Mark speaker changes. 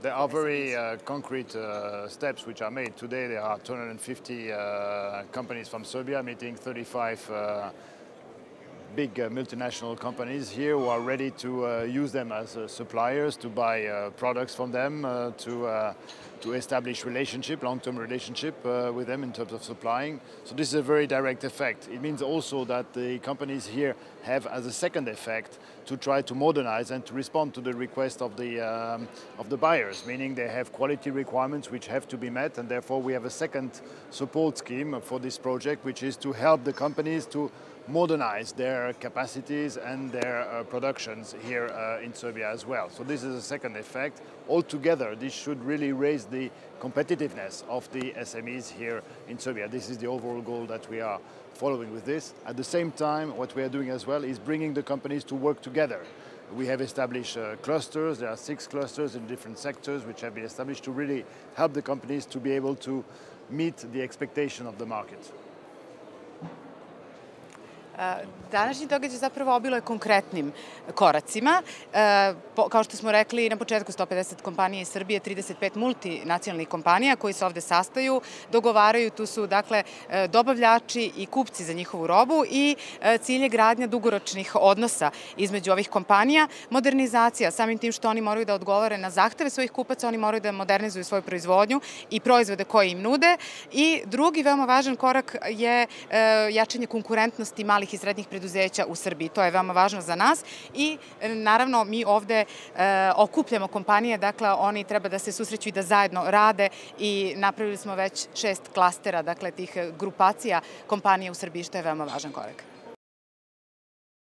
Speaker 1: There are very concrete steps which are made. Today there are 250 companies from Serbia meeting 35 big multinational companies here who are ready to use them as suppliers, to buy products from them, to establish long-term relationship with them in terms of supplying. So this is a very direct effect. It means also that the companies here have as a second effect to try to modernize and to respond to the request of the buyers, meaning they have quality requirements which have to be met, and therefore we have a second support scheme for this project, which is to help the companies to modernize their capacities and their productions here in Serbia as well. So this is a second effect. Altogether, this should really raise the competitiveness of the SMEs here in Serbia. This is the overall goal that we are following with this. At the same time, what we are doing as well is bringing the companies to work together. We have established clusters. There are 6 clusters in different sectors which have been established to really help the companies to be able to meet the expectation of the market.
Speaker 2: Današnji događaj zapravo obiluje konkretnim koracima. Kao što smo rekli na početku, 150 kompanija iz Srbije, 35 multinacionalnih kompanija koji se ovde sastaju, dogovaraju, tu su dakle dobavljači i kupci za njihovu robu i cilj je gradnja dugoročnih odnosa između ovih kompanija, modernizacija, samim tim što oni moraju da odgovore na zahteve svojih kupaca, oni moraju da modernizuju svoju proizvodnju i proizvode koje im nude. I drugi veoma važan korak je jačanje konkurentnosti malih i srednjih preduzeća u Srbiji. To je veoma važno za nas i naravno mi ovde okupljamo kompanije, dakle oni treba da se susreću i da zajedno rade i napravili smo već 6 klastera, dakle tih grupacija kompanija u Srbiji, što je veoma važan korak.